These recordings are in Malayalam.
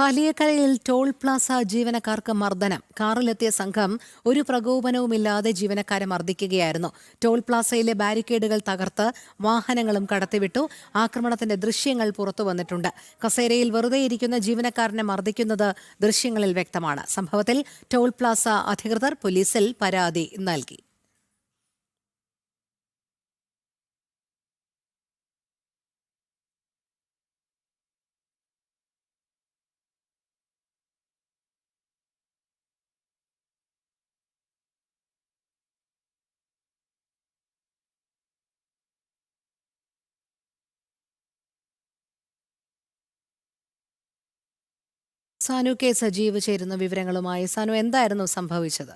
പാലിയേക്കരയിൽ ടോൾ പ്ലാസ ജീവനക്കാർക്ക് മർദ്ദനം. കാറിലെത്തിയ സംഘം ഒരു പ്രകോപനവുമില്ലാതെ ജീവനക്കാരെ മർദ്ദിക്കുകയായിരുന്നു. ടോൾ പ്ലാസയിലെ ബാരിക്കേഡുകൾ തകർത്ത് വാഹനങ്ങളും കടത്തിവിട്ടു. ആക്രമണത്തിന്റെ ദൃശ്യങ്ങൾ പുറത്തുവന്നിട്ടുണ്ട്. കസേരയിൽ വെറുതെയിരിക്കുന്ന ജീവനക്കാരനെ മർദ്ദിക്കുന്നത് ദൃശ്യങ്ങളിൽ വ്യക്തമാണ്. സംഭവത്തിൽ ടോൾ പ്ലാസ അധികൃതർ പോലീസിൽ പരാതി നൽകി. സാനു കെ സജീവ് ചേരുന്ന വിവരങ്ങളുമായി. സാനു, എന്തായിരുന്നു സംഭവിച്ചത്?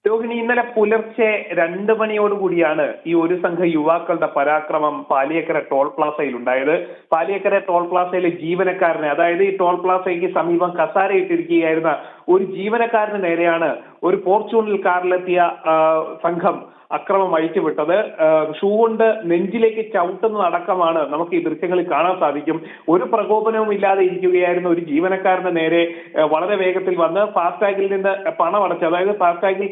രോഹിണി, ഇന്നലെ പുലർച്ചെ 2 മണിയോടുകൂടിയാണ് ഈ ഒരു സംഘം യുവാക്കളുടെ പരാക്രമം പാലിയേക്കര ടോൾ പ്ലാസയിൽ ഉണ്ടായത്. പാലിയേക്കര ടോൾ പ്ലാസയിലെ ജീവനക്കാരനെ, അതായത് ഈ ടോൾ പ്ലാസയ്ക്ക് സമീപം കസാരയിട്ടിരിക്കുകയായിരുന്ന ഒരു ജീവനക്കാരന് നേരെയാണ് ഒരു ഫോർച്യൂണൽ കാറിലെത്തിയ സംഘം അക്രമം അഴിച്ചുവിട്ടത്. ഷൂ കൊണ്ട് നെഞ്ചിലേക്ക് ചവിട്ടുന്നതടക്കമാണ് നമുക്ക് ഈ ദൃശ്യങ്ങളിൽ കാണാൻ സാധിക്കും. ഒരു പ്രകോപനവും ഇല്ലാതെ ഇരിക്കുകയായിരുന്ന ഒരു ജീവനക്കാരന് നേരെ വളരെ വേഗത്തിൽ വന്ന് ഫാസ്ടാഗിൽ നിന്ന് പണം അടച്ച്, അതായത് ഫാസ്ടാഗിൽ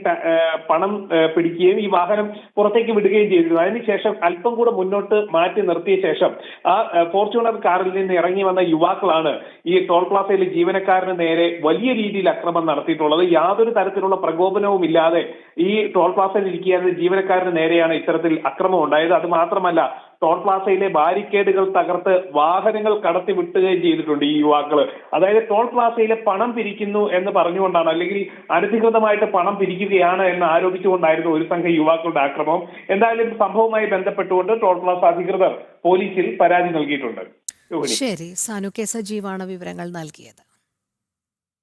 പണം പിടിക്കുകയും ഈ വാഹനം പുറത്തേക്ക് വിടുകയും ചെയ്തിരുന്നു. അതിനുശേഷം അല്പം കൂടെ മുന്നോട്ട് മാറ്റി നിർത്തിയ ശേഷം ആ ഫോർച്യൂണർ കാറിൽ നിന്ന് ഇറങ്ങി വന്ന യുവാക്കളാണ് ഈ ടോൾ പ്ലാസയിലെ ജീവനക്കാരന് നേരെ വലിയ രീതിയിൽ അക്രമം നടത്തിയിട്ടുള്ളത്. യാതൊരു തരത്തിലുള്ള പ്രകോപനവും ഇല്ലാതെ ഈ ടോൾ പ്ലാസയിൽ ഇരിക്കുകയായിരുന്ന ജീവനക്കാരന് നേരെയാണ് ഇത്തരത്തിൽ അക്രമം ഉണ്ടായത്. അത് മാത്രമല്ല, ടോൾ പ്ലാസയിലെ ബാരിക്കേഡുകൾ തകർത്ത് വാഹനങ്ങൾ കടത്തി വിട്ടുകയും ചെയ്തിട്ടുണ്ട് ഈ യുവാക്കള്. അതായത് ടോൾ പ്ലാസയിലെ പണം പിരിക്കുന്നു എന്ന് പറഞ്ഞുകൊണ്ടാണ്, അല്ലെങ്കിൽ അനധികൃതമായിട്ട് പണം പിരിക്കുകയാണ് എന്ന് ആരോപിച്ചുകൊണ്ടായിരുന്നു ഒരു സംഘം യുവാക്കളുടെ ആക്രമണം. എന്തായാലും സംഭവവുമായി ബന്ധപ്പെട്ടുകൊണ്ട് ടോൾ പ്ലാസ അധികൃതർ പോലീസിൽ പരാതി നൽകിയിട്ടുണ്ട്. ശരി, സാനു കെ സജീവാണ് വിവരങ്ങൾ നൽകിയത്.